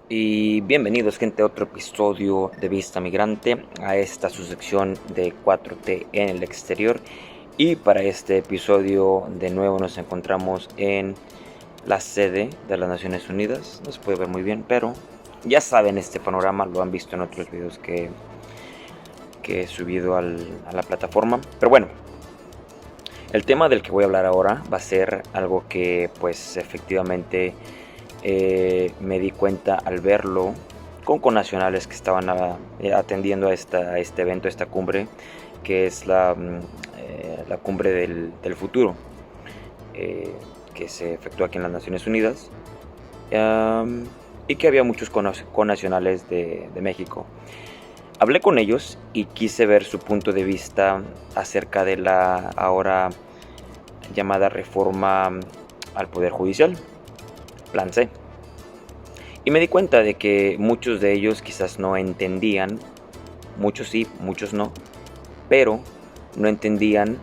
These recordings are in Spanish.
Y bienvenidos, gente, a otro episodio de Vista Migrante, a esta su sección de 4T en el exterior. Y para este episodio de nuevo nos encontramos en la sede de las Naciones Unidas. No se puede ver muy bien, pero ya saben este panorama, lo han visto en otros videos que he subido a la plataforma. Pero bueno, el tema del que voy a hablar ahora va a ser algo que pues efectivamente me di cuenta al verlo con connacionales que estaban atendiendo a este evento, a esta cumbre, que es la cumbre del futuro, que se efectúa aquí en las Naciones Unidas, y que había muchos connacionales de México. Hablé con ellos y quise ver su punto de vista acerca de la ahora llamada reforma al Poder Judicial, Plan C. Y me di cuenta de que muchos de ellos quizás no entendían, muchos sí, muchos no, pero no entendían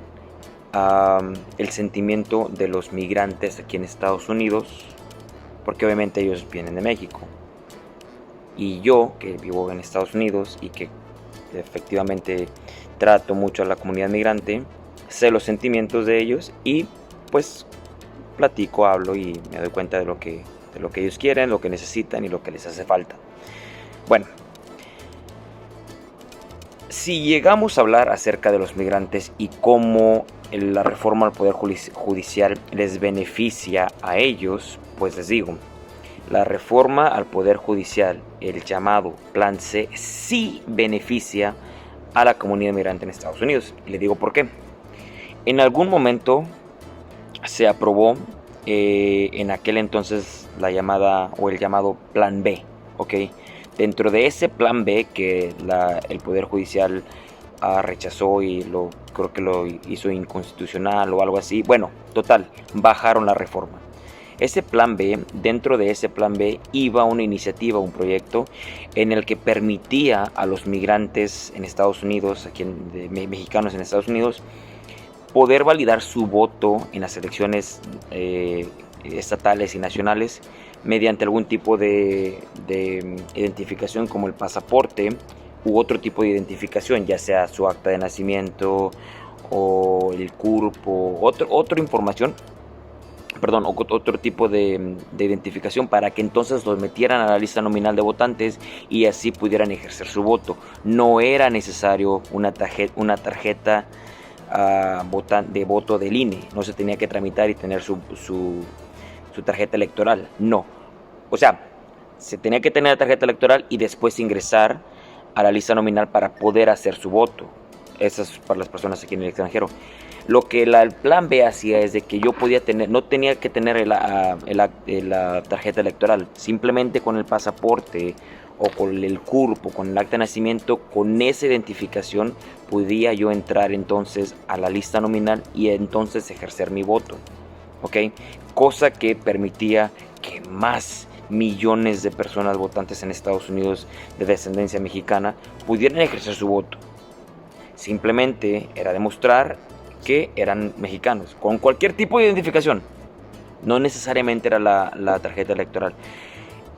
el sentimiento de los migrantes aquí en Estados Unidos, porque obviamente ellos vienen de México. Y yo, que vivo en Estados Unidos y que efectivamente trato mucho a la comunidad migrante, sé los sentimientos de ellos y pues platico, hablo y me doy cuenta de lo que ellos quieren, lo que necesitan y lo que les hace falta. Bueno, si llegamos a hablar acerca de los migrantes y cómo la reforma al Poder Judicial les beneficia a ellos, pues les digo, la reforma al Poder Judicial, el llamado Plan C, sí beneficia a la comunidad migrante en Estados Unidos. Y les digo por qué. En algún momento se aprobó en aquel entonces la llamada o el llamado Plan B, ¿ok? Dentro de ese Plan B que el Poder Judicial rechazó y creo que lo hizo inconstitucional o algo así. Bueno, total, bajaron la reforma. Ese Plan B, dentro de ese Plan B iba una iniciativa, un proyecto en el que permitía a los migrantes en Estados Unidos, mexicanos en Estados Unidos, poder validar su voto en las elecciones estatales y nacionales mediante algún tipo de identificación como el pasaporte u otro tipo de identificación, ya sea su acta de nacimiento o el CURP o otra información, otro tipo de identificación, para que entonces los metieran a la lista nominal de votantes y así pudieran ejercer su voto. No era necesario una tarjeta de voto del INE, no se tenía que tramitar y tener su tarjeta electoral, no. O sea, se tenía que tener la tarjeta electoral y después ingresar a la lista nominal para poder hacer su voto. Eso es para las personas aquí en el extranjero. Lo que el Plan B hacía es de que yo no tenía que tener la tarjeta electoral, simplemente con el pasaporte o con el CURP o con el acta de nacimiento, con esa identificación podía yo entrar entonces a la lista nominal y entonces ejercer mi voto, ¿ok? Cosa que permitía que más millones de personas votantes en Estados Unidos de descendencia mexicana pudieran ejercer su voto. Simplemente era demostrar que eran mexicanos, con cualquier tipo de identificación. No necesariamente era la tarjeta electoral.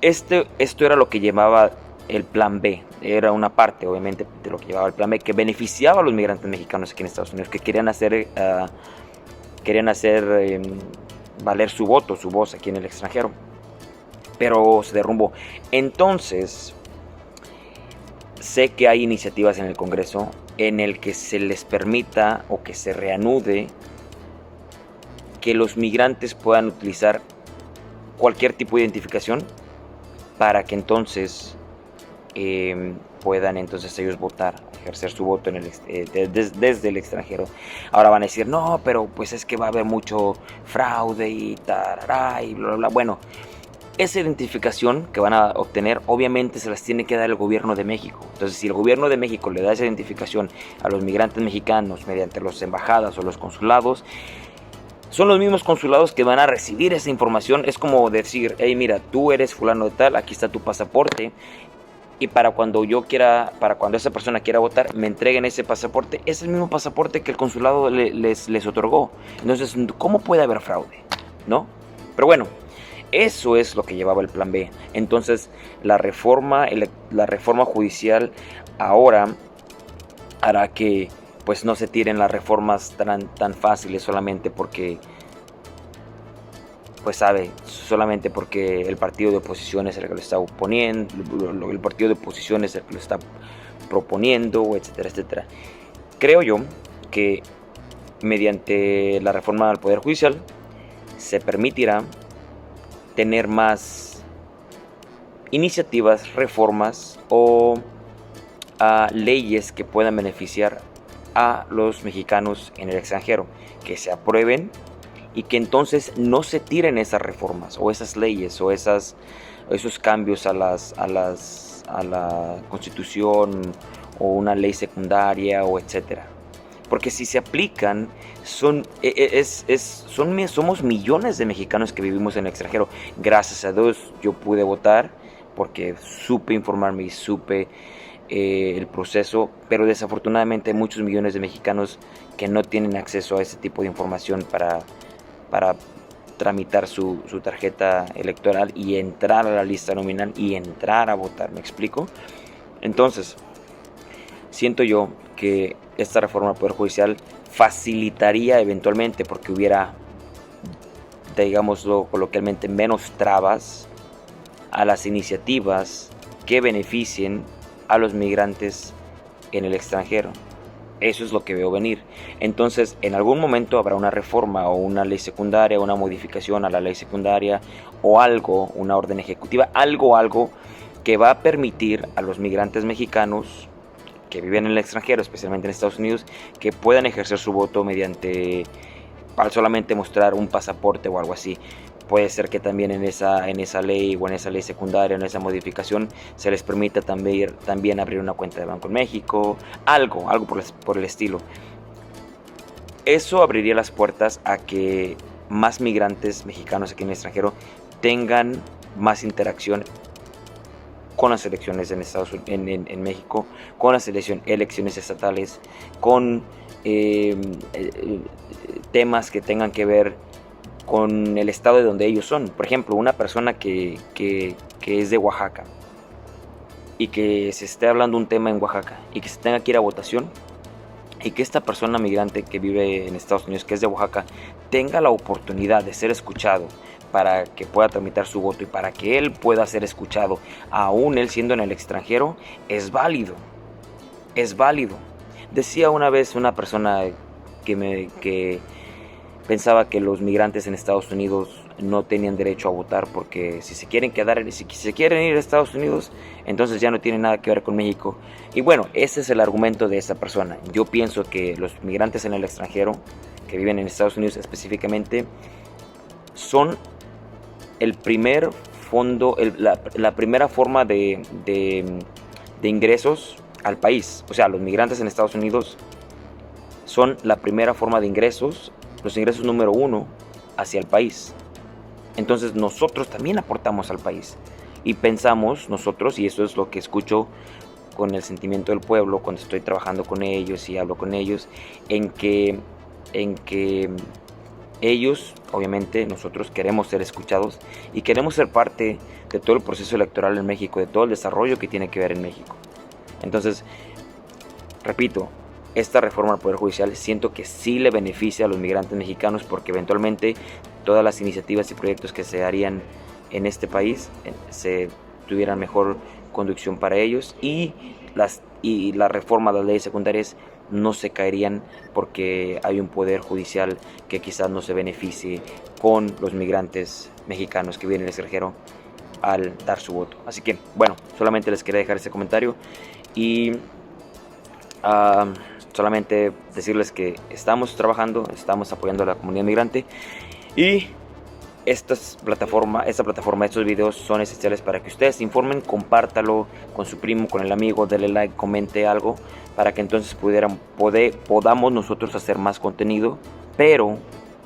Esto era lo que llevaba el Plan B. Era una parte, obviamente, de lo que llevaba el Plan B, que beneficiaba a los migrantes mexicanos aquí en Estados Unidos, que querían hacer valer su voto, su voz aquí en el extranjero. Pero se derrumbó. Entonces, sé que hay iniciativas en el Congreso en el que se les permita o que se reanude que los migrantes puedan utilizar cualquier tipo de identificación para que entonces puedan entonces ellos votar, ejercer su voto desde el extranjero. Ahora van a decir, no, pero pues es que va a haber mucho fraude y tarará y bla, bla, bla. Bueno, esa identificación que van a obtener obviamente se las tiene que dar el gobierno de México. Entonces, si el gobierno de México le da esa identificación a los migrantes mexicanos mediante las embajadas o los consulados, son los mismos consulados que van a recibir esa información. Es como decir, hey, mira, tú eres fulano de tal, aquí está tu pasaporte, y para cuando esa persona quiera votar, me entreguen ese pasaporte. Es el mismo pasaporte que el consulado les otorgó. Entonces, ¿cómo puede haber fraude? ¿No? Pero bueno, Eso es lo que llevaba el plan B. Entonces la reforma judicial ahora hará que pues no se tiren las reformas tan fáciles solamente porque solamente porque el partido de oposición es el que lo está oponiendo, el partido de oposición es el que lo está proponiendo, etcétera, etcétera. Creo yo que mediante la reforma al Poder Judicial se permitirá tener más iniciativas, reformas o leyes que puedan beneficiar a los mexicanos en el extranjero, que se aprueben y que entonces no se tiren esas reformas o esas leyes o esos cambios a la Constitución o una ley secundaria o etcétera. Porque si se aplican, somos millones de mexicanos que vivimos en el extranjero. Gracias a Dios yo pude votar porque supe informarme y supe el proceso, pero desafortunadamente hay muchos millones de mexicanos que no tienen acceso a ese tipo de información para tramitar su tarjeta electoral y entrar a la lista nominal y entrar a votar. ¿Me explico? Entonces, siento yo que esta reforma al Poder Judicial facilitaría eventualmente porque hubiera, digámoslo coloquialmente, menos trabas a las iniciativas que beneficien a los migrantes en el extranjero. Eso es lo que veo venir. Entonces, en algún momento habrá una reforma o una ley secundaria, una modificación a la ley secundaria o algo, una orden ejecutiva, algo que va a permitir a los migrantes mexicanos que viven en el extranjero, especialmente en Estados Unidos, que puedan ejercer su voto mediante, al solamente mostrar un pasaporte o algo así. Puede ser que también en esa ley o en esa ley secundaria, en esa modificación, se les permita también abrir una cuenta de banco en México, algo por el estilo. Eso abriría las puertas a que más migrantes mexicanos aquí en el extranjero tengan más interacción con las elecciones en México, con las elecciones estatales, con temas que tengan que ver con el estado de donde ellos son. Por ejemplo, una persona que es de Oaxaca y que se esté hablando un tema en Oaxaca y que se tenga que ir a votación y que esta persona migrante que vive en Estados Unidos, que es de Oaxaca, tenga la oportunidad de ser escuchado para que pueda tramitar su voto y para que él pueda ser escuchado, aún él siendo en el extranjero, es válido. Es válido. Decía una vez una persona que pensaba que los migrantes en Estados Unidos no tenían derecho a votar porque si se quieren ir a Estados Unidos, entonces ya no tienen nada que ver con México. Y bueno, ese es el argumento de esa persona. Yo pienso que los migrantes en el extranjero, que viven en Estados Unidos específicamente, son el primer fondo, la primera forma de ingresos al país. O sea, los migrantes en Estados Unidos son la primera forma de ingresos, los ingresos número 1 hacia el país. Entonces nosotros también aportamos al país y pensamos nosotros, y eso es lo que escucho con el sentimiento del pueblo cuando estoy trabajando con ellos y hablo con ellos, en que ellos, obviamente nosotros queremos ser escuchados y queremos ser parte de todo el proceso electoral en México, de todo el desarrollo que tiene que ver en México. Entonces, repito, esta reforma al Poder Judicial siento que sí le beneficia a los migrantes mexicanos porque eventualmente todas las iniciativas y proyectos que se harían en este país se tuvieran mejor conducción para ellos y la reforma de las leyes secundarias no se caerían porque hay un poder judicial que quizás no se beneficie con los migrantes mexicanos que viven en el extranjero al dar su voto. Así que bueno, solamente les quería dejar ese comentario y solamente decirles que estamos trabajando, estamos apoyando a la comunidad migrante y esta plataforma, estos videos son esenciales para que ustedes se informen, compártalo con su primo, con el amigo, denle like, comente algo para que entonces podamos nosotros hacer más contenido, pero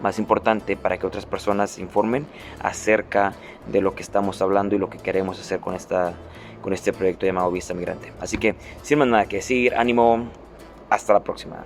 más importante para que otras personas se informen acerca de lo que estamos hablando y lo que queremos hacer con este proyecto llamado Vista Migrante. Así que sin más nada que decir, ánimo, hasta la próxima.